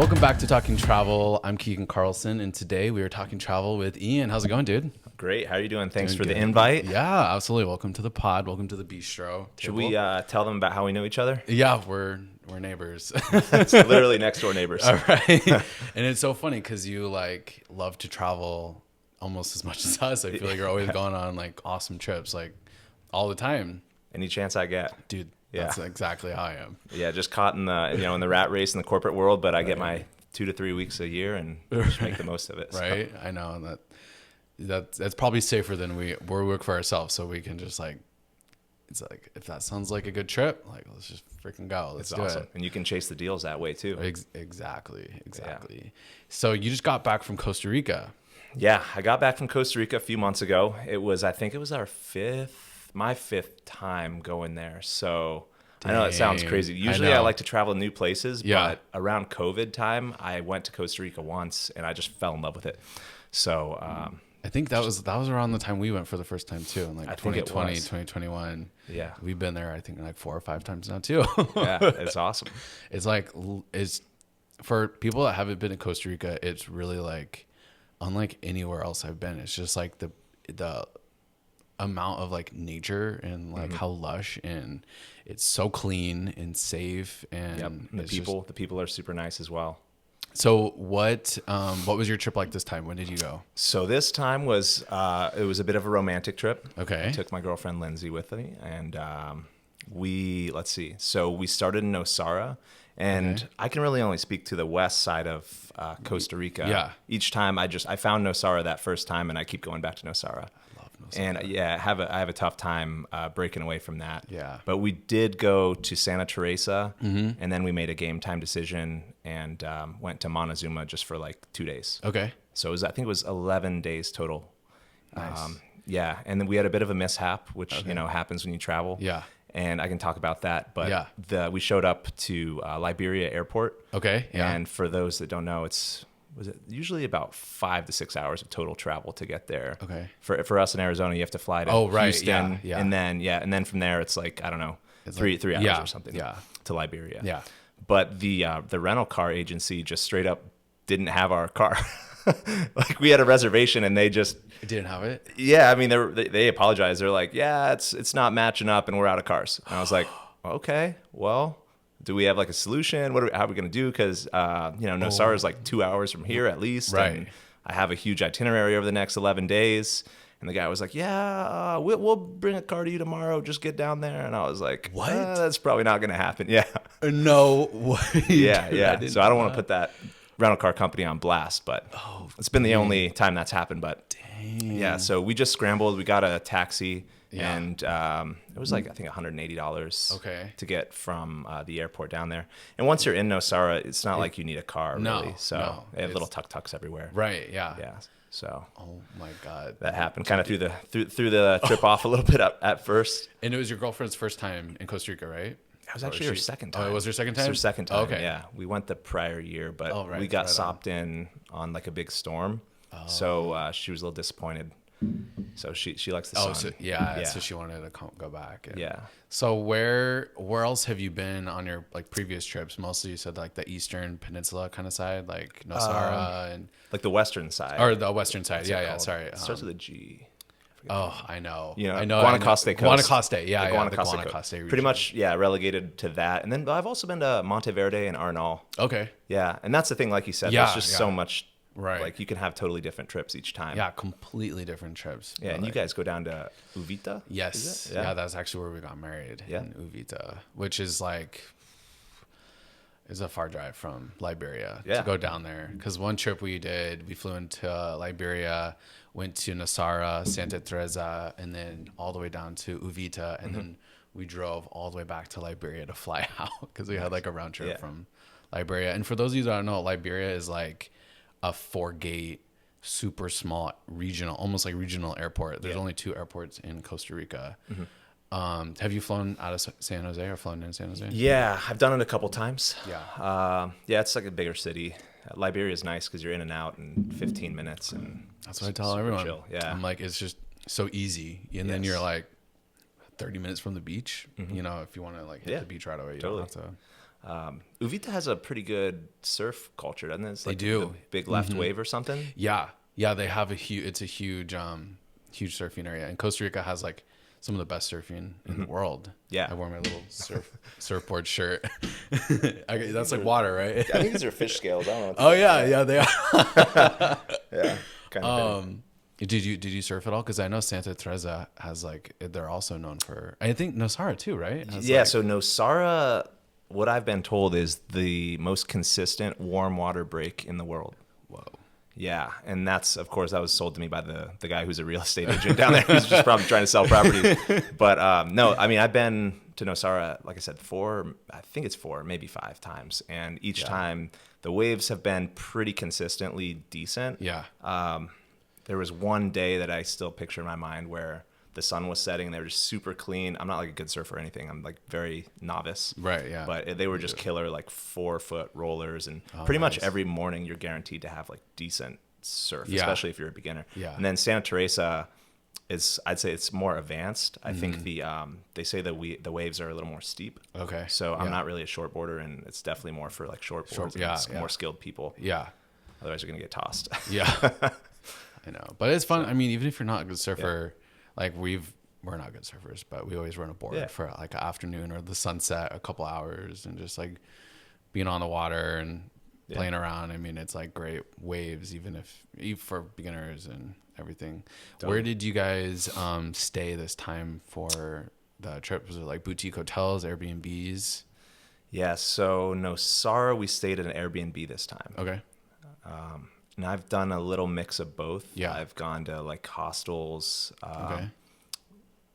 Welcome back to Talking Travel. I'm Keegan Carlson, and today we are talking travel with Ian. How's it going, dude? Great. How are you doing? Thanks for Doing the good. invite. Yeah, absolutely. Welcome to the pod. Welcome to the bistro. Should we tell them about how we know each other? Yeah, we're neighbors. It's literally next door neighbors. All right. And it's so funny because you like love to travel almost as much as us. I feel like you're always going on like awesome trips, like all the time. Any chance I get. Dude, Yeah. that's exactly how I am. Yeah, just caught in the in the rat race in the corporate world, but I get my 2 to 3 weeks a year and just make the most of it. So. Right? I know that's probably safer than we work for ourselves, so we can just like, it's like, if that sounds like a good trip, like let's just freaking go. Let's It's do awesome. it. And you can chase the deals that way too. Exactly. So you just got back from Costa Rica. Yeah, I got back from Costa Rica a few months ago. I think it was my fifth time going there. So I know it sounds crazy. Usually I like to travel to new places, but around COVID time, I went to Costa Rica once and I just fell in love with it. So I think that was around the time we went for the first time too, in like 2020, 2021. Yeah. We've been there, I think, like 4 or 5 times now too. Yeah, it's awesome. It's for people that haven't been to Costa Rica, it's really like unlike anywhere else I've been. It's just like the amount of like nature and like how lush, and it's so clean and safe, and And the people are super nice as well. So what was your trip like this time? When did you go? So this time was it was a bit of a romantic trip. Okay. I took my girlfriend Lindsay with me, and so we started in Nosara, and I can really only speak to the west side of Costa Rica. Yeah. Each time I found Nosara that first time, and I keep going back to Nosara. And I have a tough time breaking away from that. Yeah. But we did go to Santa Teresa, and then we made a game time decision and went to Montezuma just for like 2 days. Okay. So I think it was 11 days total. Nice. Yeah, and then we had a bit of a mishap, which happens when you travel. Yeah. And I can talk about that. But we showed up to Liberia Airport. Okay. Yeah. And for those that don't know, was it usually about 5 to 6 hours of total travel to get there. Okay. For us in Arizona, you have to fly to Houston, yeah. and then from there it's like, I don't know, three hours or something. To Liberia. Yeah. But the rental car agency just straight up didn't have our car. Like we had a reservation and they just didn't have it. Yeah, I mean they apologized. They're like, yeah, it's not matching up and we're out of cars. And I was like, okay, well, do we have like a solution? How are we going to do? Because, Nosara is like 2 hours from here at least. Right. And I have a huge itinerary over the next 11 days. And the guy was like, yeah, we'll bring a car to you tomorrow. Just get down there. And I was like, what? That's probably not going to happen. Yeah. No way. Yeah. So I don't want to put that rental car company on blast, but it's been the only time that's happened. But yeah, so we just scrambled. We got a taxi. Yeah. And it was like, I think, $180 to get from the airport down there. And once you're in Nosara, it's not like you need a car, really. So they have little tuk-tuks everywhere. Right, yeah. Yeah, so. Oh, my God. That happened kind of threw the trip off a little bit at first. And it was your girlfriend's first time in Costa Rica, right? It was actually her second time. Oh, it was her second time? It was her second time, okay. Yeah. We went the prior year, but we got sopped in on like a big storm. Oh. So she was a little disappointed. So she likes the sun. So she wanted to go back. Yeah. So where else have you been on your like previous trips? Mostly you said like the Eastern Peninsula kind of side, like Nosara and like the Western side. Or the Western side. Yeah. Sorry. It starts with a G. I know. I know. Guanacaste Coast. Guanacaste. Yeah. The Guanacaste region. Pretty much. Yeah. Relegated to that. And then I've also been to Monteverde and Arnal. Okay. Yeah. And that's the thing, like you said, there's just so much. Right. Like you can have totally different trips each time. Yeah, completely different trips. Yeah, and you guys go down to Uvita? Yes. Yeah, that's actually where we got married in Uvita, which is like is a far drive from Liberia to go down there. Because one trip we flew into Liberia, went to Nosara, Santa Teresa, and then all the way down to Uvita, and then we drove all the way back to Liberia to fly out because we had like a round trip from Liberia. And for those of you that don't know, Liberia is like a 4-gate, super small almost like regional airport. There's only 2 airports in Costa Rica. Have you flown out of San Jose or flown in San Jose? Yeah, I've done it a couple times. Yeah. It's like a bigger city. Liberia is nice because you're in and out in 15 minutes. And that's what I tell everyone. Chill. Yeah. I'm like, it's just so easy. And then you're like 30 minutes from the beach, if you want to like hit the beach right away. You don't have to. Uvita has a pretty good surf culture, doesn't it? It's like they do. The big left wave or something. Yeah. They have it's a huge surfing area. And Costa Rica has like some of the best surfing in the world. Yeah. I wore my little surfboard shirt. That's like water, right? I think these are fish scales. I don't know. Oh yeah, they are. Yeah. Kind of Did you surf at all? Because I know Santa Teresa has like, they're also known for, I think Nosara too, right? So Nosara, what I've been told, is the most consistent warm water break in the world. Whoa. Yeah, and that was sold to me by the guy who's a real estate agent down there who's just probably trying to sell properties. But no, I mean, I've been to Nosara, like I said, 4, maybe 5 times. And each time the waves have been pretty consistently decent. Yeah. There was one day that I still picture in my mind where the sun was setting and they were just super clean. I'm not like a good surfer or anything. I'm like very novice. Right, yeah. But they were just killer, like 4-foot rollers. And pretty much every morning you're guaranteed to have like decent surf, especially if you're a beginner. Yeah. And then Santa Teresa I'd say it's more advanced. I think they say the waves are a little more steep. Okay. So I'm not really a shortboarder, and it's definitely more for like shortboards. More skilled people. Yeah. Otherwise you're going to get tossed. Yeah. I know, but it's fun. I mean, even if you're not a good surfer, like we're not good surfers, but we always run a board for like an afternoon or the sunset, a couple hours, and just like being on the water and playing around. I mean, it's like great waves, even for beginners and everything. Totally. Where did you guys stay this time for the trip? Was it like boutique hotels, Airbnbs? Yeah, so Nosara, we stayed at an Airbnb this time. Okay. And I've done a little mix of both. Yeah. I've gone to like hostels. Okay.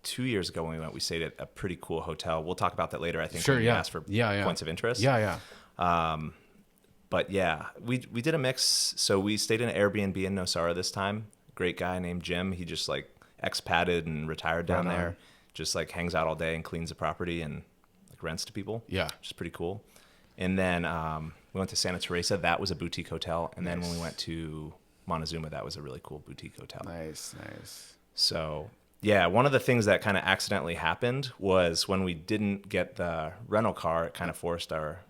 2 years ago when we went, we stayed at a pretty cool hotel. We'll talk about that later, I think. Sure, when you asked for points of interest. Yeah. But yeah, we did a mix. So we stayed in an Airbnb in Nosara this time. Great guy named Jim. He just like expatted and retired down there. Just like hangs out all day and cleans the property and like rents to people. Yeah. Which is pretty cool. And then we went to Santa Teresa. That was a boutique hotel. And then when we went to Montezuma, that was a really cool boutique hotel. Nice. So yeah, one of the things that kind of accidentally happened was when we didn't get the rental car, it kind of forced our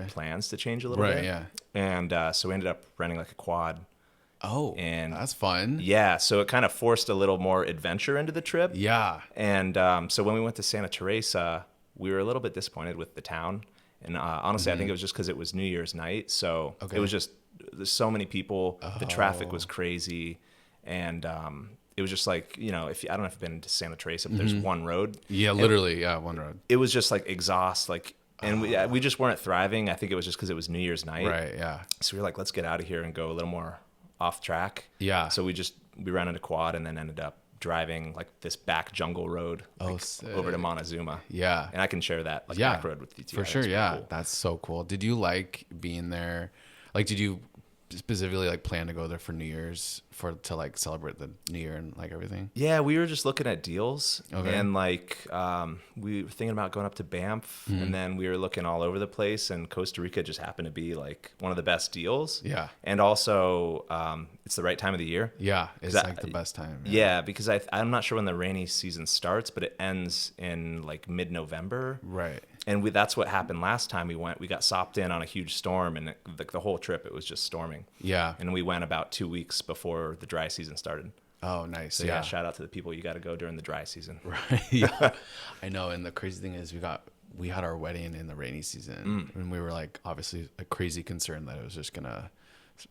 plans to change a little bit. Right, yeah. And so we ended up renting like a quad. Oh, and that's fun. Yeah, so it kind of forced a little more adventure into the trip. Yeah. And so when we went to Santa Teresa, we were a little bit disappointed with the town. And honestly, I think it was just because it was New Year's night. So it was just, there's so many people. The traffic was crazy. And it was just like, I don't know if you've been to Santa Teresa, but there's one road. Yeah, literally, one road. It was just like exhaust, and we just weren't thriving. I think it was just because it was New Year's night. Right, yeah. So we were like, let's get out of here and go a little more off track. Yeah. So we rented a quad and then ended up driving like this back jungle road over to Montezuma. Yeah. And I can share that back road with you too. For sure, yeah. Cool. That's so cool. Did you like being there? Like, did you specifically like plan to go there for New Year's to like celebrate the New Year and like everything? Yeah, we were just looking at deals and like we were thinking about going up to Banff and then we were looking all over the place, and Costa Rica just happened to be like one of the best deals. Yeah. And also it's the right time of the year. Yeah, it's like the best time. Yeah, because I'm not sure when the rainy season starts, but it ends in like mid-November. Right. And that's what happened last time we went. We got sopped in on a huge storm, and the whole trip, it was just storming. Yeah. And we went about 2 weeks before the dry season started. Oh, nice. So yeah, shout out to the people. You got to go during the dry season. Right. Yeah. I know. And the crazy thing is we had our wedding in the rainy season, and we were like obviously a crazy concern that it was just going to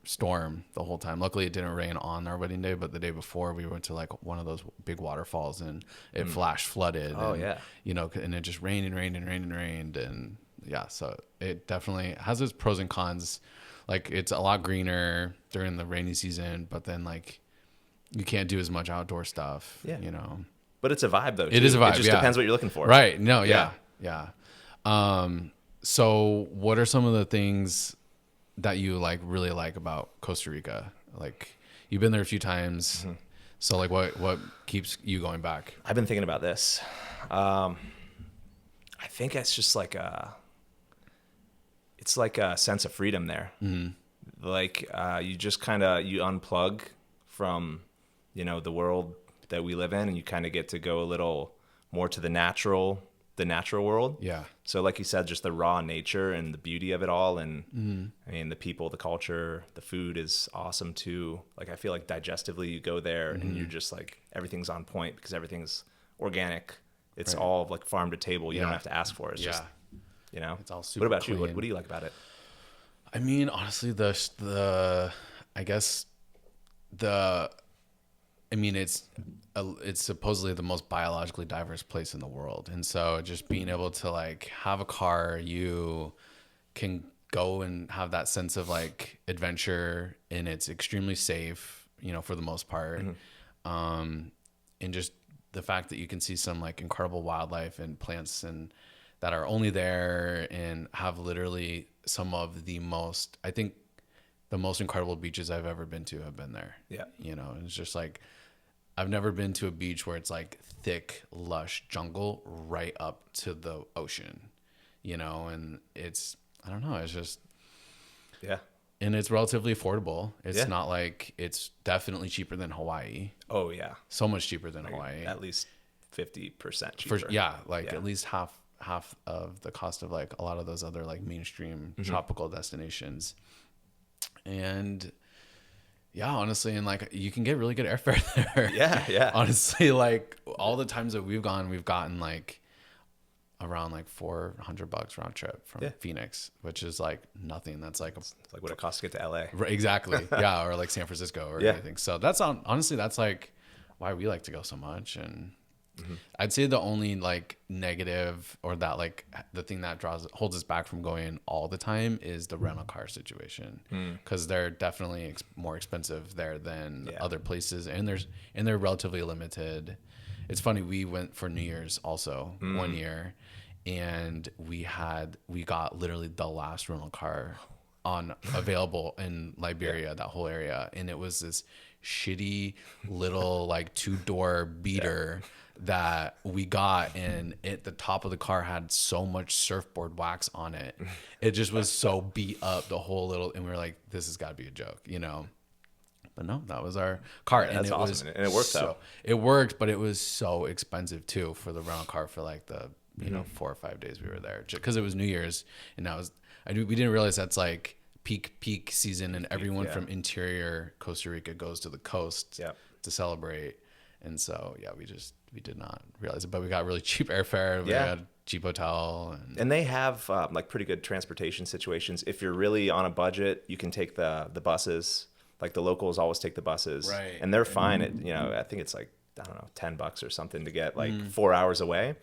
storm the whole time. Luckily it didn't rain on our wedding day, but the day before we went to like one of those big waterfalls and it flash flooded. Oh, and, and it just rained and yeah, so it definitely has its pros and cons. Like it's a lot greener during the rainy season, but then like you can't do as much outdoor stuff. But it's a vibe though too. It is a vibe. It just depends what you're looking for. Right. No, yeah. So what are some of the things that you like really like about Costa Rica? Like you've been there a few times. So like what keeps you going back? I've been thinking about this. I think it's just like it's like a sense of freedom there. Like you just kind of, you unplug from, the world that we live in, and you kind of get to go a little more to the natural the natural world. Yeah. So like you said, just the raw nature and the beauty of it all. And I mean, the people, the culture, the food is awesome too. Like, I feel like digestively you go there and you're just like, everything's on point because everything's organic. It's all like farm to table. You don't have to ask for it. It's just, you know, it's all super What about clean. you? What do you like about it? I mean, honestly, it's supposedly the most biologically diverse place in the world. And so just being able to like have a car, you can go and have that sense of like adventure, and it's extremely safe, you know, for the most part. And just the fact that you can see some like incredible wildlife and plants and that are only there, and have literally some of the most, I think the most incredible beaches I've ever been to have been there. Yeah. You know, it's just like, I've never been to a beach where it's like thick, lush jungle right up to the ocean, you know, and it's, I don't know, it's just, and it's relatively affordable. It's not like, it's definitely cheaper than Hawaii. Oh yeah. So much cheaper than Hawaii. At least 50% cheaper. At least half of the cost of like a lot of those other like mainstream tropical destinations. And honestly, and like you can get really good airfare there. Yeah. Honestly, like all the times that we've gone, we've gotten like around like $400 round trip from Phoenix, which is like nothing. That's like it's like what it costs to get to LA. Right, exactly. Or like San Francisco or anything. So that's honestly, that's like why we like to go so much. And I'd say the only like negative, or that like the thing that holds us back from going all the time, is the rental car situation, because they're definitely more expensive there than other places, and they're relatively limited. It's funny, we went for New Year's also one year, and we got literally the last rental car available in Liberia, that whole area, and it was this shitty little like 2-door beater that we got, and the top of the car had so much surfboard wax on it. It just was so beat up, the whole little, and we were like, this has got to be a joke, you know. But no, that was our car. And that's awesome. And it worked out. It worked, but it was so expensive too for the rental car for like the, you know, 4 or 5 days we were there, because it was New Year's, and we didn't realize that's like peak season, and everyone from interior Costa Rica goes to the coast to celebrate. And so, we did not realize it, but we got really cheap airfare. We had a cheap hotel. And they have like pretty good transportation situations. If you're really on a budget, you can take the buses. Like the locals always take the buses. Right. And they're fine at, you know, I think it's like, I don't know, $10 or something to get like 4 hours away.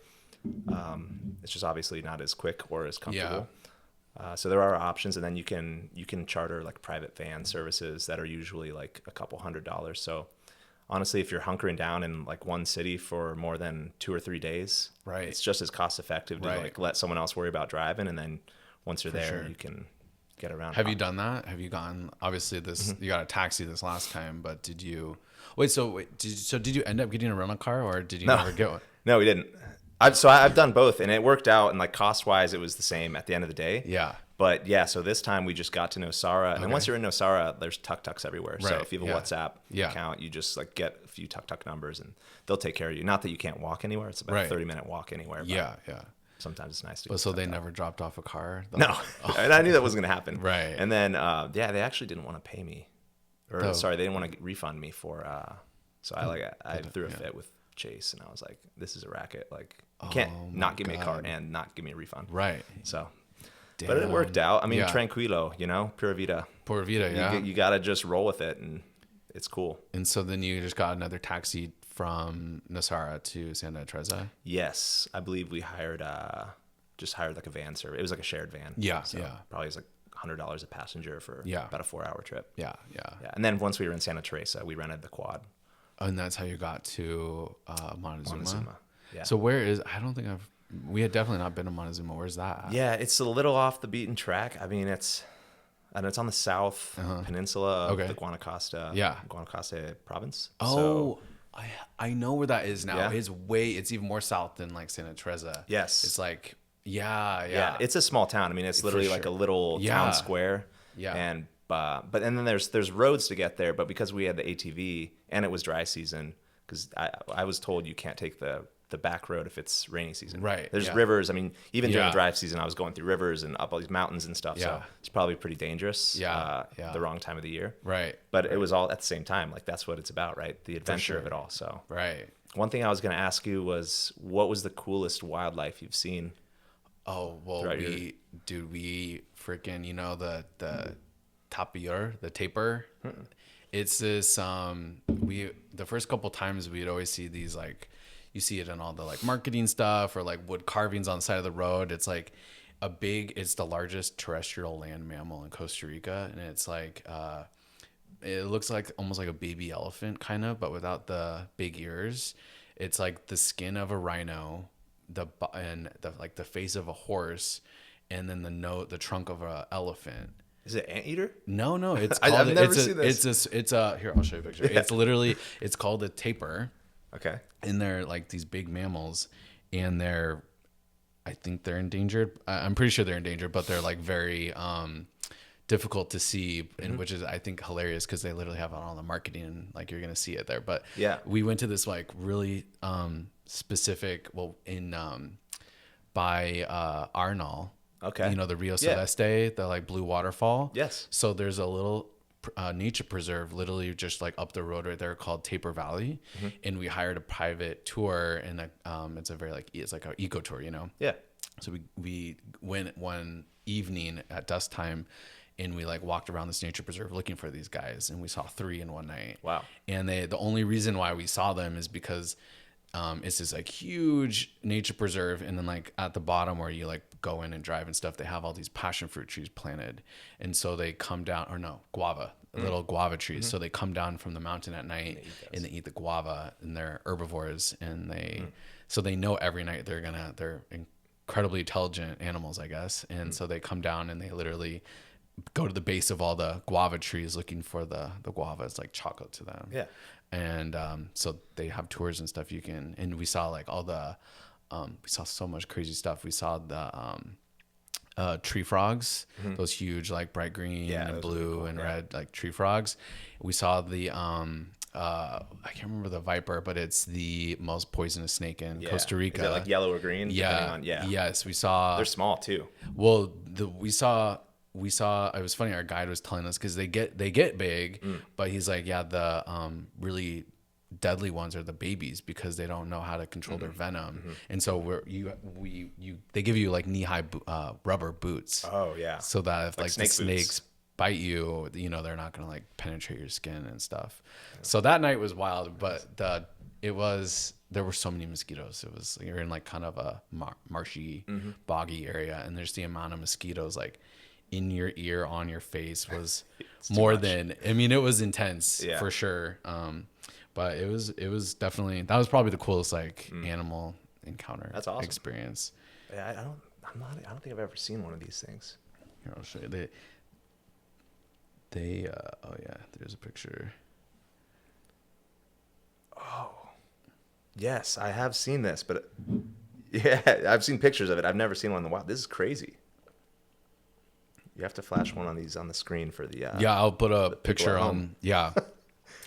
It's just obviously not as quick or as comfortable. So there are options, and then you can charter like private van services that are usually like a couple $100. So honestly, if you're hunkering down in like one city for more than 2 or 3 days, it's just as cost effective to like let someone else worry about driving, and then once you're there, you can get around. Have you done that? Have you gotten, obviously you got a taxi this last time, but did you did you end up getting a rental car, or did you never get one? No, we didn't. I've done both, and it worked out, and like cost wise, it was the same at the end of the day. Yeah. But so this time we just got to Nosara, and then once you're in Nosara, there's tuk-tuks everywhere. Right. So if you have a WhatsApp account, you just like get a few tuk-tuk numbers, and they'll take care of you. Not that you can't walk anywhere; it's about a 30-minute walk anywhere. Yeah. Sometimes it's nice to. But so they never dropped off a car. No, and I knew that wasn't going to happen. Right. And then they actually didn't want to pay me, or sorry, they didn't want to refund me for. So I threw a fit with Chase, and I was like, "This is a racket. Like, you can't not give me a car and not give me a refund." Right. So, but it worked out. I mean, tranquilo, you know, pura vida. Pura vida, You got to just roll with it, and it's cool. And so then you just got another taxi from Nosara to Santa Teresa? Yes. I believe we just hired like a van service. It was like a shared van. Yeah. So probably it was like $100 a passenger for about a 4-hour trip. Yeah. And then once we were in Santa Teresa, we rented the quad. And that's how you got to Montezuma. Yeah. So where is? I don't think we had definitely not been to Montezuma. Where's that at? Yeah, it's a little off the beaten track. I mean, it's on the south peninsula of the Guanacaste province. Oh, so, I know where that is now. Yeah. It's even more south than like Santa Teresa. Yes. It's like yeah. It's a small town. I mean, it's literally like a little town square. Yeah. And and then there's roads to get there, but because we had the ATV and it was dry season, because I was told you can't take the the back road if it's rainy season. Right. There's rivers. I mean, even during dry season, I was going through rivers and up all these mountains and stuff. So it's probably pretty dangerous. The wrong time of the year. Right. But it was all at the same time. Like that's what it's about, right? The adventure of it all. So right. One thing I was going to ask you was, what was the coolest wildlife you've seen? Oh, well, we freaking, the tapir, the tapir. It's this, the first couple times we'd always see these, like, you see it in all the like marketing stuff or like wood carvings on the side of the road. It's like it's the largest terrestrial land mammal in Costa Rica. And it's like, it looks like almost like a baby elephant kind of, but without the big ears. It's like the skin of a rhino, the face of a horse, and then the trunk of an elephant. Is it anteater? No, it's called. I've never seen this. It's a here. I'll show you a picture. Yeah. It's called a tapir. Okay. And they're like these big mammals, and I think they're endangered. I'm pretty sure they're endangered, but they're like very difficult to see, and which is I think hilarious because they literally have it on the marketing, and like you're gonna see it there. But we went to this like really specific, by Arnal. Okay. The Rio Celeste, the like blue waterfall. Yes. So there's a little nature preserve literally just like up the road right there called Tapir Valley. And we hired a private tour, and it's a very it's like an eco tour, Yeah. So we went one evening at dusk time, and we like walked around this nature preserve looking for these guys, and we saw 3 in one night. Wow. And the only reason why we saw them is because it's this like huge nature preserve, and then like at the bottom where you like go in and drive and stuff, they have all these passion fruit trees planted, and so they come down, little guava trees. So they come down from the mountain at night and they eat the guava, and they're herbivores, and they know every night they're incredibly intelligent animals, I guess, and so they come down and they literally go to the base of all the guava trees looking for the guava. It's like chocolate to them. Yeah. And so they have tours and stuff and we saw like all the we saw so much crazy stuff. We saw the tree frogs, those huge like bright green and blue really cool, and red like tree frogs. We saw the I can't remember the viper, but it's the most poisonous snake in Costa Rica. Is it like yellow or green? Yes, we saw. They're small too. Well, we saw it was funny, our guide was telling us because they get big, but he's like, the really deadly ones are the babies because they don't know how to control their venom, and so they give you like knee-high rubber boots. Oh yeah. So that if like the snakes bite you, they're not gonna like penetrate your skin and stuff. Yeah. So that night was wild, but there were so many mosquitoes. It was you're in like kind of a marshy, boggy area, and there's the amount of mosquitoes like in your ear, on your face was more than, it was intense for sure. But it was definitely, that was probably the coolest like animal encounter. That's awesome. Experience. Yeah, I don't think I've ever seen one of these things. Here, I'll show you. There's a picture. Oh, yes, I have seen this, but I've seen pictures of it. I've never seen one in the wild. This is crazy. You have to flash one on these on the screen for the. I'll put a picture on. Yeah.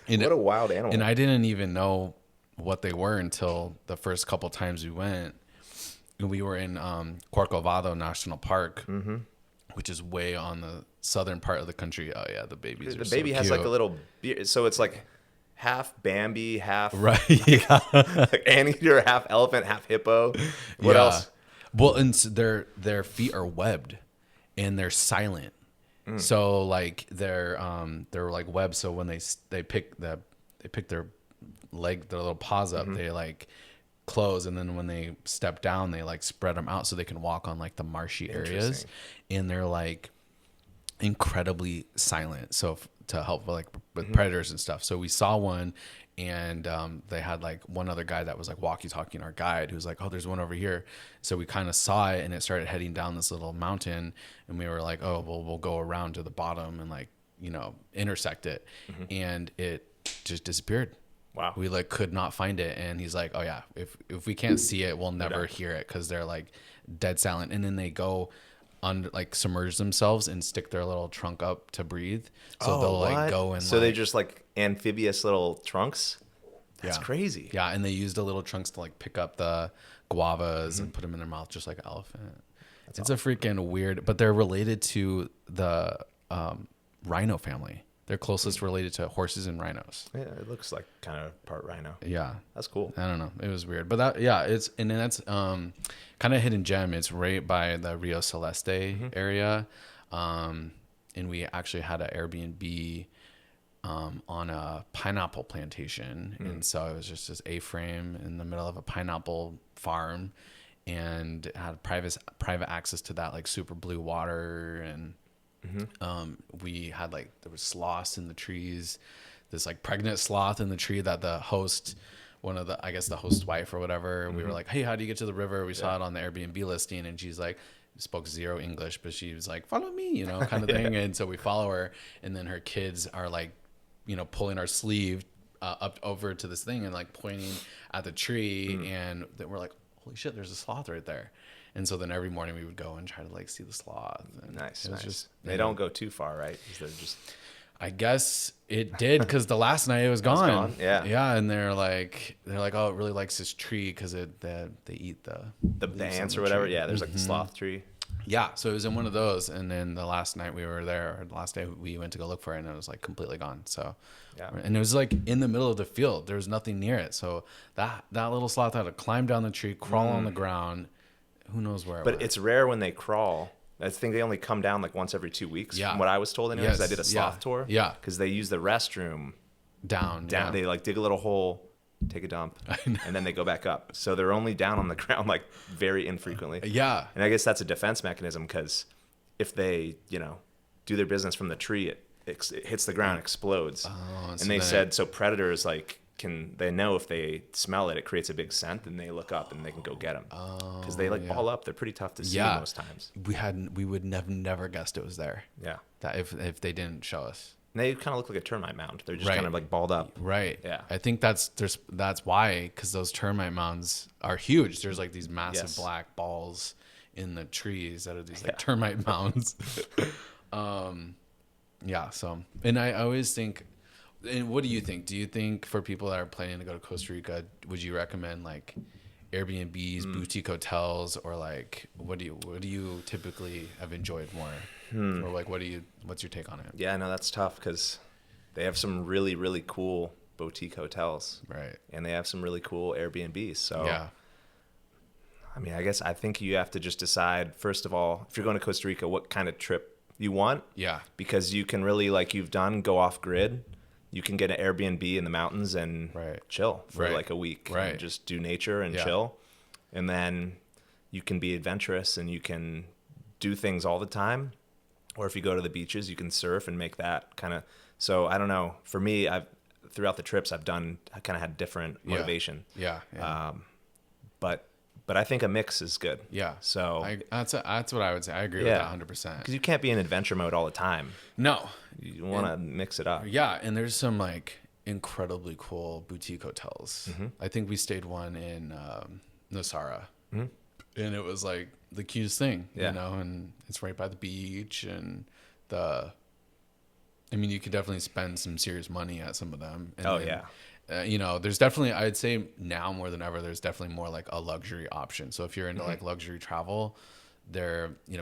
And what a wild animal. And I didn't even know what they were until the first couple times we went. And we were in Corcovado National Park, which is way on the southern part of the country. Oh yeah, the babies. The baby has like a little beard, so it's like half Bambi, half like anteater, half elephant, half hippo. What else? Well, and so their feet are webbed. And they're silent, so like they're like webbed. So when they pick their little paws up, they like close, and then when they step down, they like spread them out so they can walk on like the marshy areas, and they're like incredibly silent. So to help with predators and stuff. So we saw one. And they had like one other guy that was like walkie-talking our guide, who's like, oh, there's one over here. So we kind of saw it, and it started heading down this little mountain, and we were like, oh, well, we'll go around to the bottom and like, intersect it. And it just disappeared. Wow. We like could not find it. And he's like, oh yeah, if we can't see it, we'll never hear it because they're like dead silent. And then they go under, like submerge themselves and stick their little trunk up to breathe. So they'll like go and so they just like amphibious little trunks. That's crazy. Yeah, and they used the little trunks to like pick up the guavas and put them in their mouth just like an elephant. It's a freaking weird, but they're related to the rhino family. They're closest related to horses and rhinos. Yeah, it looks like kind of part rhino. Yeah. That's cool. I don't know. It was weird. But that's kind of hidden gem. It's right by the Rio Celeste area. And we actually had an Airbnb on a pineapple plantation. And so it was just this A-frame in the middle of a pineapple farm, and it had private access to that like super blue water. And we had like, there was sloths in the trees, this like pregnant sloth in the tree that the host, I guess the host's wife or whatever, we were like, hey, how do you get to the river? We saw it on the Airbnb listing, and she's like, spoke zero English, but she was like, follow me, kind of thing. And so we follow her, and then her kids are like, pulling our sleeve up over to this thing and like pointing at the tree. And we're like, holy shit, there's a sloth right there. And so then every morning we would go and try to like see the sloth. And nice. Just, they don't go too far, right? They're just. I guess it did, because the last night it was gone. Yeah. Yeah, and they're like, oh, it really likes this tree because they eat the ants or whatever. Yeah, there's like the sloth tree. Yeah, so it was in one of those, and then the last night we were there, or the last day we went to go look for it, and it was like completely gone. So, and it was like in the middle of the field. There was nothing near it, so that little sloth had to climb down the tree, crawl on the ground. Who knows where? But it's rare when they crawl. I think they only come down like once every 2 weeks. Yeah. From what I was told, anyways, I did a sloth tour. Yeah. Because they use the restroom down. Yeah. They like dig a little hole, take a dump, and then they go back up. So they're only down on the ground like very infrequently. Yeah. And I guess that's a defense mechanism, because if they, do their business from the tree, it hits the ground, explodes. Oh, and they said, so predators like they know if they smell it, it creates a big scent, and they look up and they can go get them. Because they like ball up. They're pretty tough to see most times. We would never guessed it was there. Yeah. That if they didn't show us. And they kind of look like a termite mound. They're just kind of like balled up. Right. Yeah. I think that's why, because those termite mounds are huge. There's like these massive black balls in the trees that are these like termite mounds. Yeah. So, and I always think, and what do you think? Do you think for people that are planning to go to Costa Rica, would you recommend like Airbnbs, boutique hotels, or like what do you typically have enjoyed more? Or like what's your take on it? Yeah, no, that's tough, because they have some really, really cool boutique hotels. Right. And they have some really cool Airbnbs. So yeah. I mean, I think you have to just decide, first of all, if you're going to Costa Rica, what kind of trip you want. Yeah. Because you can really, like you've done, go off grid. You can get an Airbnb in the mountains and chill for like a week. Right. And just do nature and chill. And then you can be adventurous and you can do things all the time. Or if you go to the beaches, you can surf and make that kind of. So I don't know. For me, throughout the trips I kind of had different motivation. Yeah. But I think a mix is good. Yeah. So that's what I would say. I agree with that 100%. Because you can't be in adventure mode all the time. No. You want to mix it up. Yeah, and there's some like incredibly cool boutique hotels. I think we stayed one in Nosara, and it was like the cutest thing, and it's right by the beach, and you could definitely spend some serious money at some of them. And there's definitely, I'd say now more than ever, there's definitely more like a luxury option. So if you're into like luxury travel,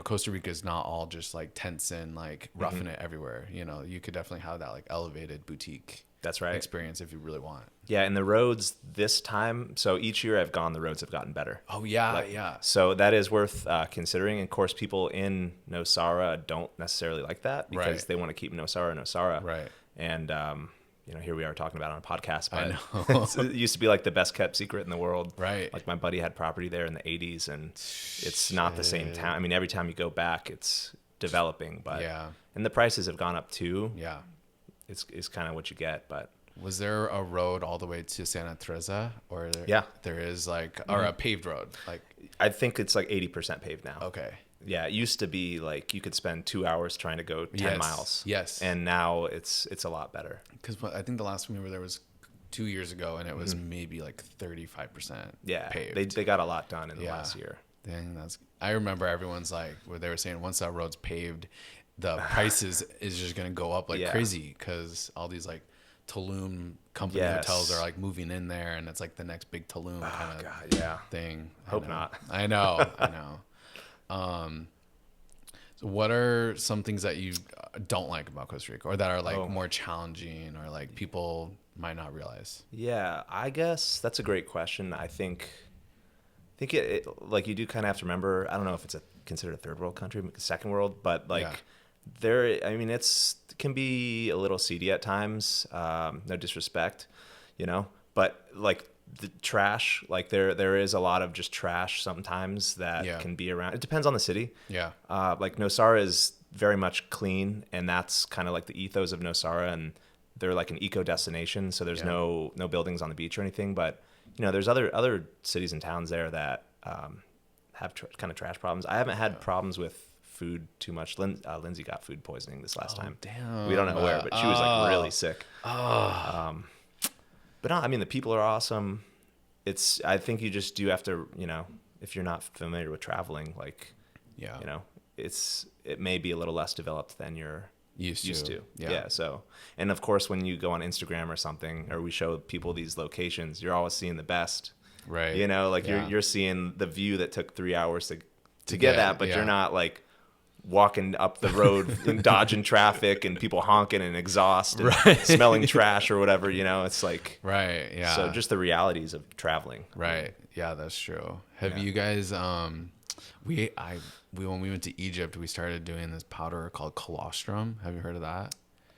Costa Rica is not all just like tents and like roughing it everywhere. You could definitely have that like elevated boutique experience if you really want. Yeah, and the roads this time, so each year I've gone, the roads have gotten better. Oh yeah, So that is worth considering. And of course, people in Nosara don't necessarily like that, because they want to keep Nosara. Right. And here we are talking about it on a podcast, but I know. It used to be like the best kept secret in the world. Right. Like my buddy had property there in the 80s, and it's not the same town. I mean, every time you go back, it's developing, but and the prices have gone up too. Yeah. It's kind of what you get, but. Was there a road all the way to Santa Teresa, or there is like, or a paved road? Like, I think it's like 80% paved now. Okay. Yeah, it used to be like you could spend 2 hours trying to go 10 miles. Yes. And now it's a lot better. Because I think the last time we were there was 2 years ago, and it was maybe like 35% paved. They got a lot done in the last year. Dang, I remember everyone's like, where they were saying once that road's paved, the prices is just going to go up like crazy, because all these like Tulum company hotels are like moving in there, and it's like the next big Tulum kind of thing. Hope not. I know. So what are some things that you don't like about Costa Rica, or that are like more challenging, or like people might not realize? Yeah, I guess that's a great question. I think it like you do kind of have to remember. I don't know if it's considered a third world country, second world, but like it can be a little seedy at times. No disrespect, but like the trash, like there is a lot of just trash sometimes that can be around. It depends on the city. Yeah. Like Nosara is very much clean, and that's kind of like the ethos of Nosara, and they're like an eco destination. So there's no buildings on the beach or anything, but there's other cities and towns there that have kind of trash problems. I haven't had problems with food too much. Lindsay got food poisoning this last time. Damn. We don't know where, but she was like really sick. But no, I mean, the people are awesome. I think you just do have to, if you're not familiar with traveling, like, it may be a little less developed than you're used to. Yeah. So, and of course, when you go on Instagram or something, or we show people these locations, you're always seeing the best. Right. You're seeing the view that took 3 hours to get that, but you're not like walking up the road and dodging traffic and people honking and exhaust and smelling trash or whatever, it's like, so just the realities of traveling. That's true. Have you guys when we went to Egypt, we started doing this powder called colostrum. Have you heard of that?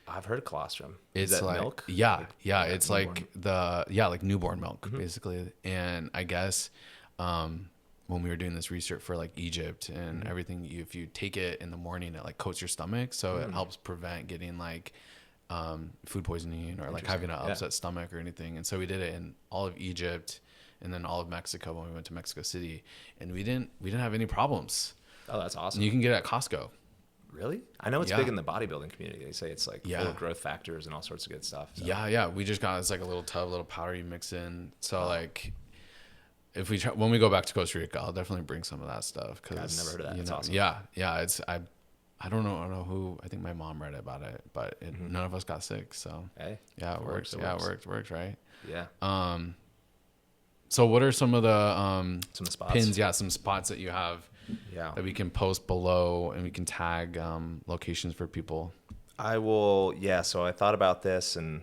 I've heard of colostrum. It's Is that like milk? It's newborn. Like newborn milk, basically. And I guess when we were doing this research for like Egypt and everything, if you take it in the morning, it like coats your stomach, so it helps prevent getting like food poisoning or like having an upset stomach or anything. And so we did it in all of Egypt and then all of Mexico when we went to Mexico City, and we didn't have any problems. Oh, that's awesome. And you can get it at Costco. Really? I know it's big in the bodybuilding community. They say it's like full of growth factors and all sorts of good stuff. So. Yeah. We just got, it's like a little tub, little powder you mix in. So like, if we when we go back to Costa Rica, I'll definitely bring some of that stuff. Cause I've never heard of that. It's awesome. Yeah. It's I don't know who. I think my mom read about it, but none of us got sick. So hey, it works. It works, right? Yeah. So what are some of the some spots? Pins? Yeah, some spots that you have. That we can post below, and we can tag locations for people. I will. Yeah. So I thought about this, and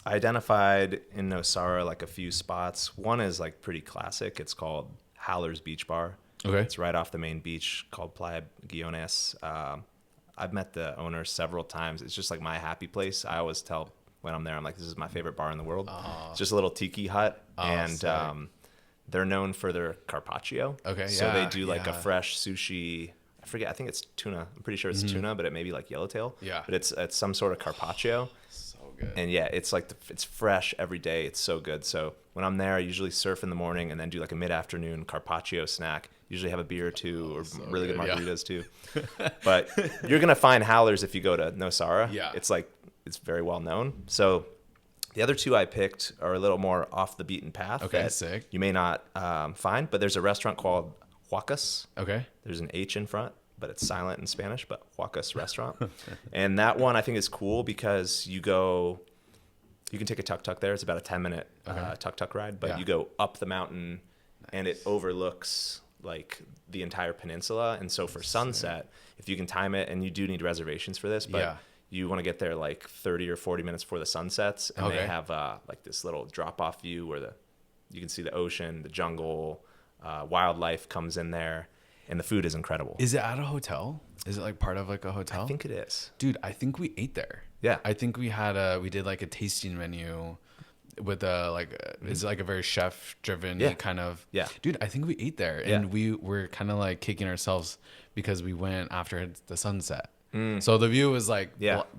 I identified in Nosara like a few spots. One is like pretty classic. It's called Howler's Beach Bar. Okay. It's right off the main beach called Playa Guiones. I've met the owner several times. It's just like my happy place. I always tell when I'm there, I'm like, this is my favorite bar in the world. It's just a little tiki hut. And they're known for their carpaccio. Okay. So they do like a fresh sushi. I forget. I think it's tuna. I'm pretty sure it's tuna, but it may be like yellowtail. Yeah. But it's some sort of carpaccio. So good. And it's like it's fresh every day. It's so good. So when I'm there, I usually surf in the morning and then do like a mid-afternoon carpaccio snack. Usually have a beer or two, or really good margaritas too. But you're gonna find Howlers if you go to Nosara. Yeah. It's very well known. So the other two I picked are a little more off the beaten path. Okay, sick. You may not find, but there's a restaurant called Huacas. Okay. There's an H in front, but it's silent in Spanish, but Huacas Restaurant. And that one I think is cool because you can take a tuk-tuk there. It's about a 10-minute tuk-tuk ride, but you go up the mountain and it overlooks like the entire peninsula. And so for sunset, if you can time it, and you do need reservations for this, but you want to get there like 30 or 40 minutes before the sun sets, and they have like this little drop-off view where you can see the ocean, the jungle, wildlife comes in there, and the food is incredible. Is it at a hotel? Is it like part of like a hotel? I think it is. Dude, I think we ate there. Yeah. I think we did like a tasting menu with it's like a very chef driven kind of. Yeah. Dude, I think we ate there, and we were kind of like kicking ourselves because we went after the sunset. So the view was like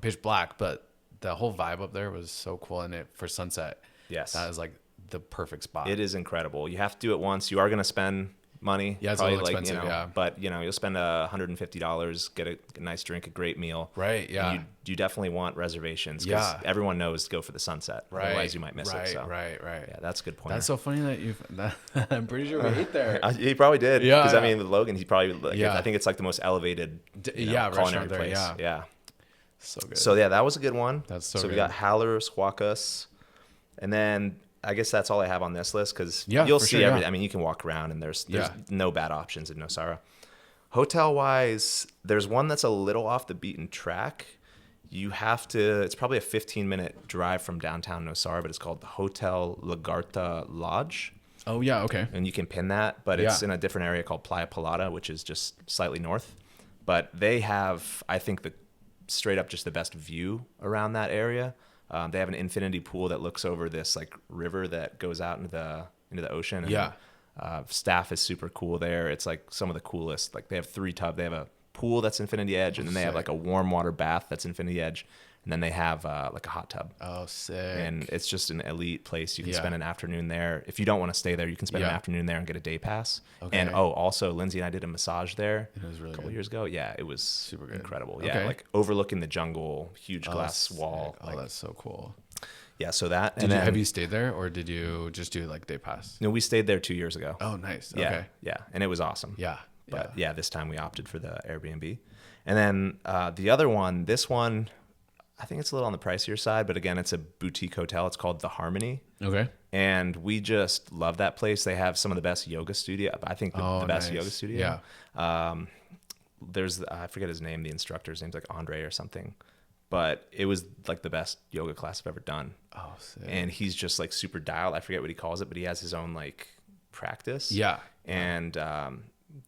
pitch black, but the whole vibe up there was so cool. And for sunset, that is like the perfect spot. It is incredible. You have to do it once. You are going to spend money. Yeah, it's a little expensive, But, you'll spend $150, get a nice drink, a great meal. Right, yeah. And you definitely want reservations because everyone knows to go for the sunset. Right. Otherwise, you might miss it. So. Right. Yeah, that's a good point. That's so funny that I'm pretty sure we ate there. He probably did. Yeah. Because, with Logan, he probably, I think it's like the most elevated culinary there, place. Yeah. So good. So yeah, that was a good one. That's so good. We good. got Howlers, Huacas, and then I guess that's all I have on this list because Yeah, you'll for see sure, everything. yeah. I mean, you can walk around and there's Yeah. no bad options in Nosara. Hotel wise, there's one that's a little off the beaten track. You have to. It's probably a 15-minute drive from downtown Nosara, but it's called the Hotel Lagarta Lodge. Oh yeah, okay. And you can pin that, but it's in a different area called Playa Pilata, which is just slightly north. But they have, I think, the straight up just the best view around that area. They have an infinity pool that looks over this like river that goes out into the ocean. And, staff is super cool there. It's like some of the coolest. Like they have 3 tubs. They have a pool that's infinity edge, and then they have like a warm water bath that's infinity edge. And then they have like a hot tub. Oh, sick. And it's just an elite place. You can spend an afternoon there. If you don't want to stay there, you can spend an afternoon there and get a day pass. Okay. And also, Lindsay and I did a massage there a couple years ago. Yeah, it was super good. Incredible. Okay. Yeah, like overlooking the jungle, huge glass wall. Oh, that's so cool. Yeah, so that. Have you stayed there, or did you just do like day pass? No, we stayed there 2 years ago. Oh, nice. Yeah, okay. Yeah, and it was awesome. Yeah. But yeah, this time we opted for the Airbnb. And then the other one, this one, I think it's a little on the pricier side, but again, it's a boutique hotel. It's called The Harmony. Okay. And we just love that place. They have some of the best yoga studio. I think the best yoga studio. Yeah. There's, I forget his name. The instructor's name's like Andre or something. But it was like the best yoga class I've ever done. Oh, sick. And he's just like super dialed. I forget what he calls it, but he has his own like practice. Yeah. And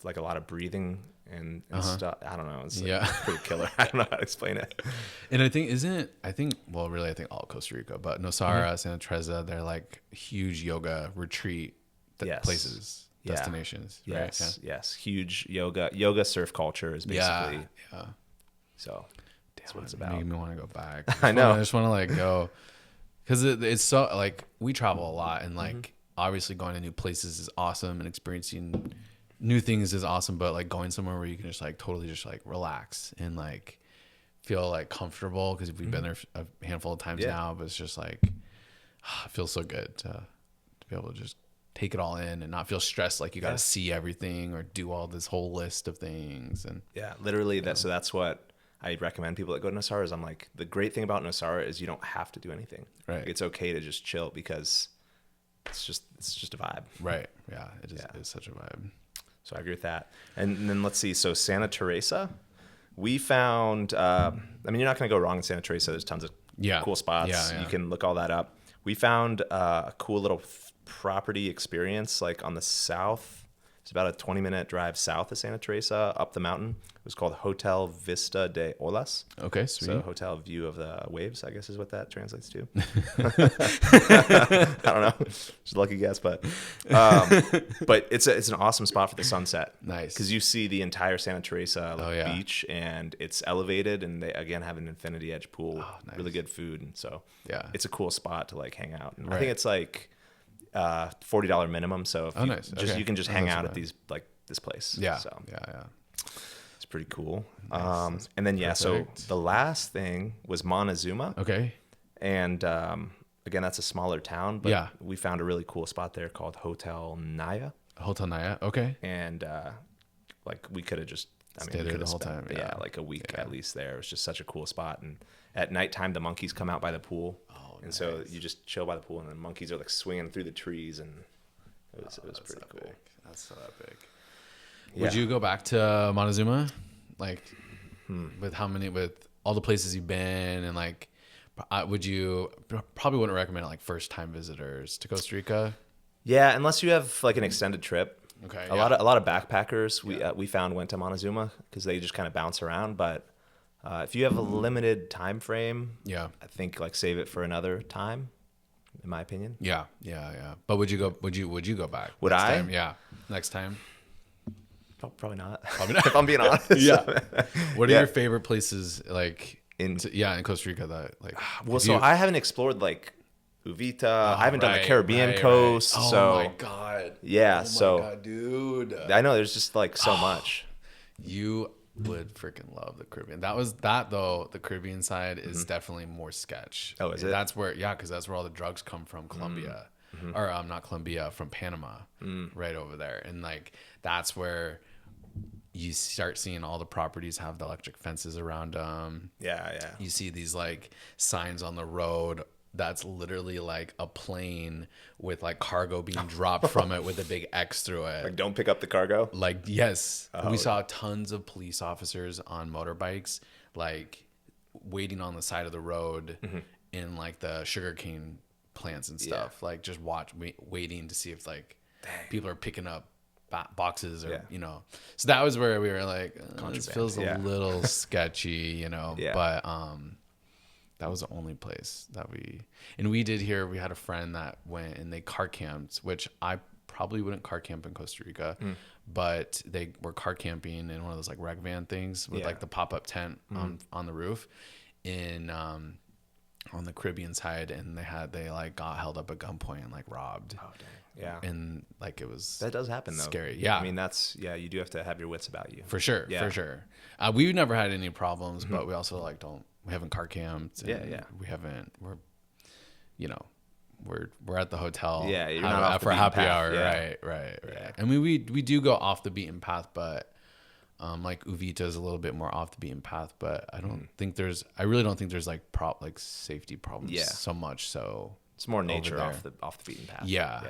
like a lot of breathing and stuff. I don't know. It's like pretty killer. I don't know how to explain it. And I think really, I think all Costa Rica, but Nosara, Santa Teresa, they're like huge yoga retreat places, destinations. Yes. Right? Yeah. Yes. Huge yoga surf culture is basically. Yeah. So that's what it's about. Making me want to go back. I know. I just want to like go because it's so like we travel a lot and like obviously going to new places is awesome and experiencing new things is awesome, but like going somewhere where you can just like totally just like relax and like feel like comfortable because we've been there a handful of times now, but it's just like it feels so good to be able to just take it all in and not feel stressed like you got to see everything or do all this whole list of things. And literally so that's what I recommend people that go to Nosara is I'm like, the great thing about Nosara is you don't have to do anything. Right. Like, it's okay to just chill because it's just a vibe. Right. Yeah. It is. It's such a vibe. So I agree with that. And then let's see. So Santa Teresa, we found, I mean, you're not going to go wrong in Santa Teresa. There's tons of cool spots. Yeah. You can look all that up. We found a cool little property experience like on the south. It's about a 20-minute drive south of Santa Teresa up the mountain. It was called Hotel Vista de Olas. Okay, sweet. So hotel view of the waves, I guess is what that translates to. I don't know. Just a lucky guess, but it's an awesome spot for the sunset. Nice. Because you see the entire Santa Teresa beach, and it's elevated, and they again have an infinity edge pool, really good food, and so it's a cool spot to like hang out. And I think it's like $40 minimum, so if you can just hang out at these like this place. Yeah. So yeah. It's pretty cool. Nice. And then so the last thing was Montezuma. Okay. And again, that's a smaller town, but we found a really cool spot there called Hotel Naya. Hotel Naya. Okay. And like we could have just stayed there the whole time. Yeah, like a week at least there. It was just such a cool spot. And at nighttime, the monkeys come out by the pool. And so you just chill by the pool, and the monkeys are like swinging through the trees, and it was pretty cool. That's so epic. Would you go back to Montezuma, like with all the places you've been, and like, would you probably wouldn't recommend it like first time visitors to Costa Rica? Yeah, unless you have like an extended trip. Okay. A lot of backpackers we found went to Montezuma because they just kind of bounce around, but. If you have a limited time frame, I think like save it for another time, in my opinion. Yeah. But would you go back? Would I? Time? Yeah. Next time? Probably not. If I'm being honest. What are your favorite places like in Costa Rica that like? Well, I haven't explored like Uvita. I haven't done the Caribbean coast. Oh so my god. Yeah. Oh my god, dude. I know there's just like so much. You would freaking love the Caribbean. The Caribbean side is definitely more sketch. Oh, is it? That's where, because that's where all the drugs come from, Colombia. Or not Colombia, from Panama, right over there. And like, that's where you start seeing all the properties have the electric fences around them. Yeah. You see these like signs on the road that's literally like a plane with like cargo being dropped from it with a big X through it. Like, don't pick up the cargo? Like, yes. We saw tons of police officers on motorbikes, like waiting on the side of the road in like the sugarcane plants and stuff. Like just waiting to see if like people are picking up boxes or, you know. So that was where we were like, this feels a little sketchy, you know. But that was the only place that we did here. We had a friend that went and they car camped, which I probably wouldn't car camp in Costa Rica, but they were car camping in one of those like rec van things with like the pop-up tent on the roof in on the Caribbean side, and they like got held up at gunpoint and like robbed. Oh dang. Yeah. And like it was that does happen though. Scary. Yeah. I mean you do have to have your wits about you. For sure. Yeah. For sure. We've never had any problems, but we also like we haven't car camped. We haven't. We're at the hotel. Yeah, you're not off for happy hour. Yeah. Right. Yeah. I mean, we do go off the beaten path, but like Uvita is a little bit more off the beaten path. But I really don't think there's like safety problems so much. So it's more nature off the beaten path. Yeah.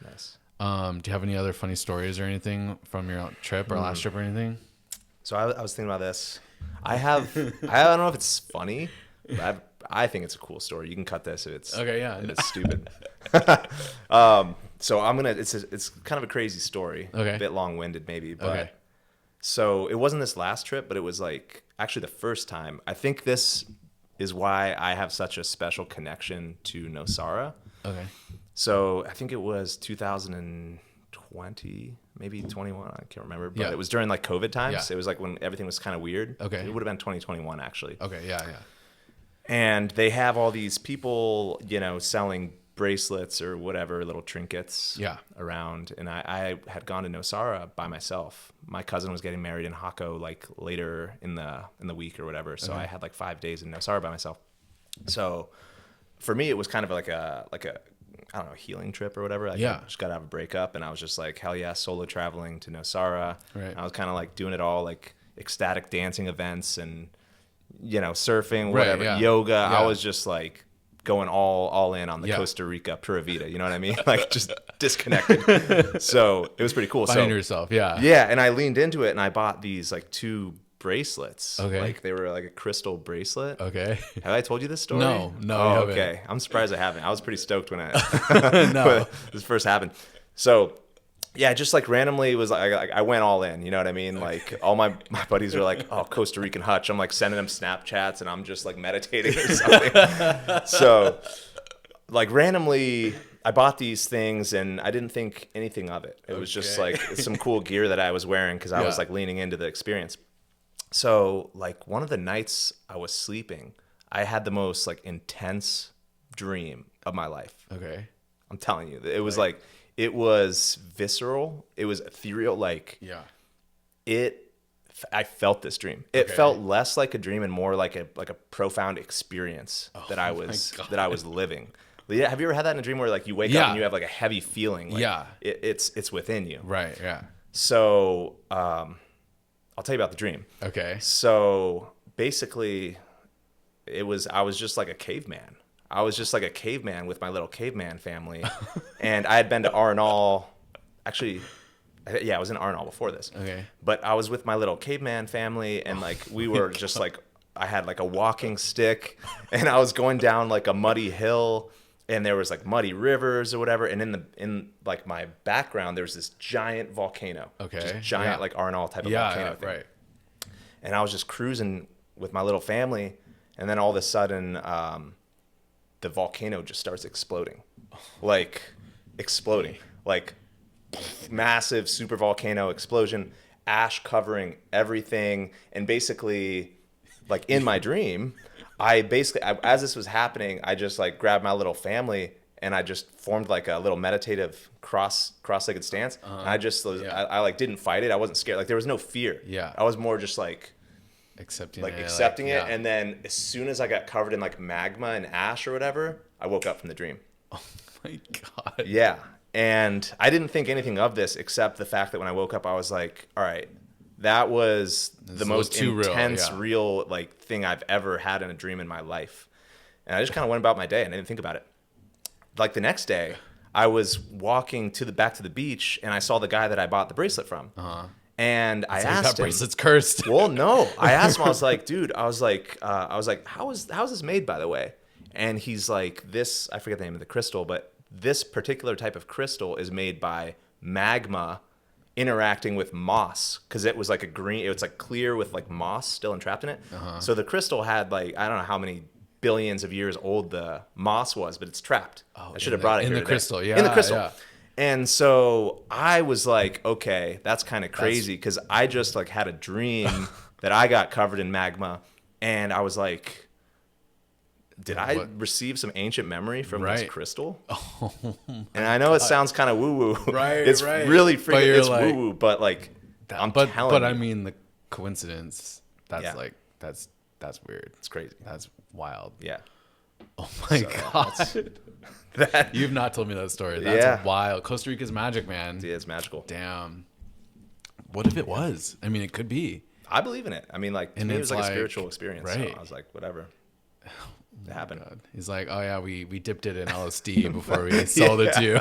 Nice. Do you have any other funny stories or anything from your trip or last trip or anything? So I was thinking about this. I don't know if it's funny, but I think it's a cool story. You can cut this if it's it's stupid. So it's kind of a crazy story. Okay. A bit long-winded maybe, but so it wasn't this last trip, but it was like actually the first time. I think this is why I have such a special connection to Nosara. Okay. So I think it was 2020, maybe 21. I can't remember, but it was during like COVID times. Yeah. It was like when everything was kind of weird. Okay. It would have been 2021 actually. Okay. Yeah. And they have all these people, selling bracelets or whatever, little trinkets around. And I had gone to Nosara by myself. My cousin was getting married in Jaco like later in the week or whatever. So I had like 5 days in Nosara by myself. So for me, it was kind of like a I don't know, healing trip or whatever. I just got out of a breakup and I was just like, hell yeah, solo traveling to Nosara. Right. I was kind of like doing it all, like ecstatic dancing events and, surfing, whatever, yoga. Yeah. I was just like going all in on the Costa Rica Pura Vida. You know what I mean? Like just disconnected. So it was pretty cool. Finding yourself. Yeah. Yeah. And I leaned into it and I bought these like 2 bracelets. Okay. Like they were like a crystal bracelet. Okay. Have I told you this story? No. Oh, okay. I'm surprised I haven't. I was pretty stoked when when this first happened. So yeah, just like randomly was like I went all in, you know what I mean? Like all my buddies are like, oh, Costa Rican hutch. I'm like sending them Snapchats and I'm just like meditating or something. So like randomly I bought these things and I didn't think anything of it. It was just like some cool gear that I was wearing because I was like leaning into the experience. So like one of the nights I was sleeping, I had the most like intense dream of my life. Okay. I'm telling you, it was like, it was visceral. It was ethereal. Like I felt this dream. It felt less like a dream and more like a profound experience that I was living. Yeah. Have you ever had that in a dream where like you wake up and you have like a heavy feeling? Like it's within you. Right. Yeah. So, I'll tell you about the dream. Okay. So basically I was just like a caveman. I was just like a caveman with my little caveman family. And I had been to Arenal. Actually, I was in Arenal before this. Okay. But I was with my little caveman family and like we were just like, I had like a walking stick and I was going down like a muddy hill and there was like muddy rivers or whatever. And in like my background, there was this giant volcano. Okay. Just giant like Arenal type of volcano thing. Right. And I was just cruising with my little family. And then all of a sudden, the volcano just starts exploding. Like massive super volcano explosion, ash covering everything. And basically like in my dream, as this was happening, I just like grabbed my little family and I just formed like a little meditative cross-legged stance. And I just, I like didn't fight it. I wasn't scared. Like there was no fear. Yeah. I was more just like accepting it. And then as soon as I got covered in like magma and ash or whatever, I woke up from the dream. Oh my God. Yeah. And I didn't think anything of this except the fact that when I woke up, I was like, all right, that was the most intense, real like thing I've ever had in a dream in my life. And I just kind of went about my day and I didn't think about it. Like the next day, I was walking back to the beach and I saw the guy that I bought the bracelet from. And I asked him, bracelet's cursed. Well, no. I asked him, I was like, dude, how's this made, by the way? And he's like, I forget the name of the crystal, but this particular type of crystal is made by magma interacting with moss, because it was like it was like clear with like moss still entrapped in it. So the crystal had like, I don't know how many billions of years old the moss was, but it's trapped. I should have brought it here in the crystal. Yeah, in the crystal. Yeah. And so I was like, okay, that's kind of crazy, because I just like had a dream that I got covered in magma, and I was like, did I receive some ancient memory from this crystal? Oh, and I know it sounds kind of woo-woo. Right, it's really freaking, it's like, woo-woo, but like, but I mean, the coincidence, that's like, that's weird. It's crazy. That's wild. Yeah. Oh my God. You've not told me that story. That's wild. Costa Rica's magic, man. Yeah, it's magical. Damn. What if it was? I mean, it could be. I believe in it. I mean, like, to me, it was like a spiritual experience. Right. So I was like, whatever. It happened. God. He's like, oh yeah, we dipped it in LSD before we sold it to you.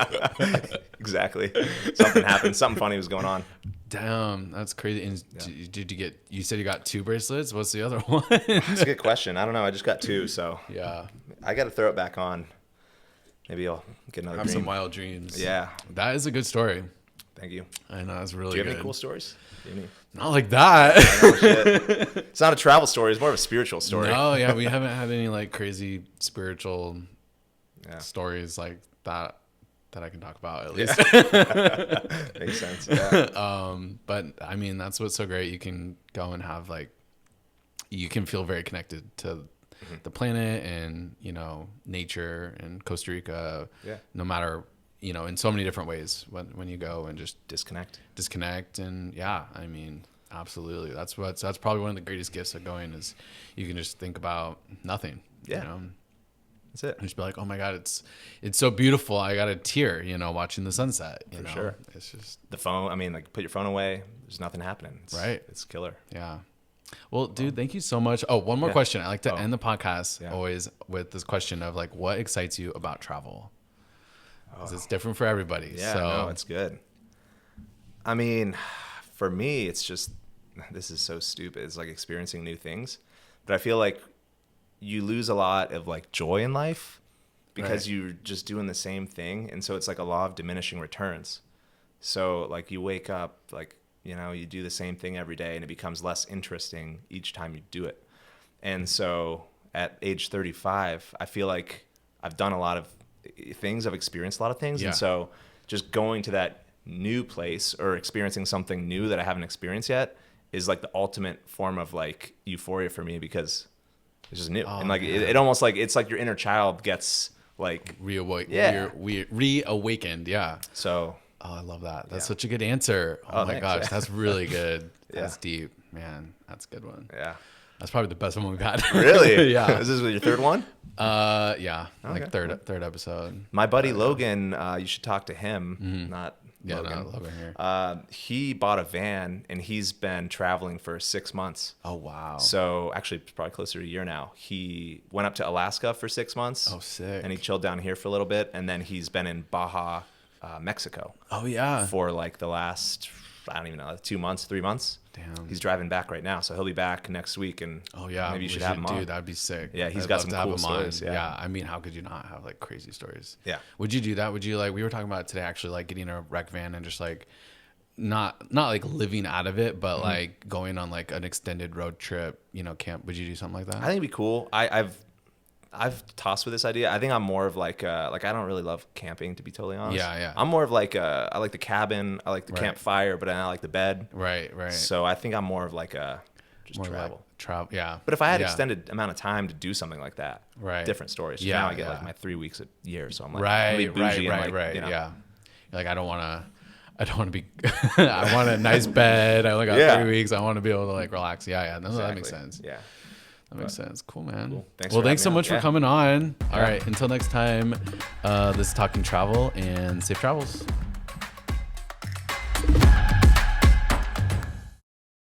Exactly. Something happened. Something funny was going on. Damn, that's crazy. And did you get? You said you got 2 bracelets. What's the other one? That's a good question. I don't know. I just got 2, so yeah, I got to throw it back on. Maybe I'll get another. Have some wild dreams. Yeah, that is a good story. Thank you. I know, that's really good. Do you have any cool stories? Not like that. I know, shit. It's not a travel story. It's more of a spiritual story. No, yeah, we haven't had any like crazy spiritual stories like that I can talk about at least. Yeah. Makes sense. Yeah. But I mean, that's what's so great. You can go and have like, you can feel very connected to the planet and, you know, nature and Costa Rica. Yeah. No matter, you know, in so many different ways when you go and just disconnect. And yeah, I mean, absolutely. That's probably one of the greatest gifts of going is you can just think about nothing. Yeah. You know? That's it. And just be like, oh my God, it's so beautiful. I got a tear, you know, watching the sunset. For sure. It's just the phone. I mean, like, put your phone away. There's nothing happening. It's killer. Yeah. Well, dude, thank you so much. Oh, one more question. I like to end the podcast always with this question of like, what excites you about travel? Because it's different for everybody. Yeah, so. No, it's good. I mean, for me, it's just, this is so stupid. It's like experiencing new things. But I feel like you lose a lot of like joy in life because you're just doing the same thing. And so it's like a law of diminishing returns. So like you wake up, like, you know, you do the same thing every day and it becomes less interesting each time you do it. And so at age 35, I feel like I've done a lot of things. I've experienced a lot of things. Yeah. And so just going to that new place or experiencing something new that I haven't experienced yet is like the ultimate form of like euphoria for me, because it's just new. And like it almost like it's like your inner child gets like reawakened. Yeah. So I love that. That's such a good answer. Oh my gosh, that's really good. That's deep, man. That's a good one. Yeah. That's probably the best one we've had. Really? Yeah. Is this your 3rd one? Yeah. Okay. Like third episode. My buddy Logan, you should talk to him. Mm-hmm. Not Logan here. He bought a van and he's been traveling for 6 months. Oh wow. So actually it's probably closer to a year now. He went up to Alaska for 6 months. Oh sick. And he chilled down here for a little bit, and then he's been in Baja, Mexico. Oh yeah. For like the last, I don't even know, 2 months, 3 months. Damn. He's driving back right now, so he'll be back next week. And maybe you should have him on. Dude, that'd be sick. Yeah, he's got some cool stories. Yeah, I mean, how could you not have like crazy stories? Yeah. Would you do that? Would you like? We were talking about it today, actually, like getting a rec van and just like not like living out of it, but like going on like an extended road trip. You know, camp. Would you do something like that? I think it'd be cool. I've tossed with this idea. I think I'm more of like I don't really love camping, to be totally honest. Yeah. I'm more of like I like the cabin, I like the campfire, but I like the bed. Right. So I think I'm more of like just more travel. Yeah. But if I had extended amount of time to do something like that, different stories. Yeah. Now I get like my 3 weeks a year, so I'm like right. You know? Yeah. You're like, I don't want to be. I want a nice bed. I only got 3 weeks. I want to be able to like relax. Yeah. No, that makes sense. Yeah. That makes sense. Cool, man. Cool. Thanks so much for coming on. All right. Until next time, this is Talking Travel and safe travels.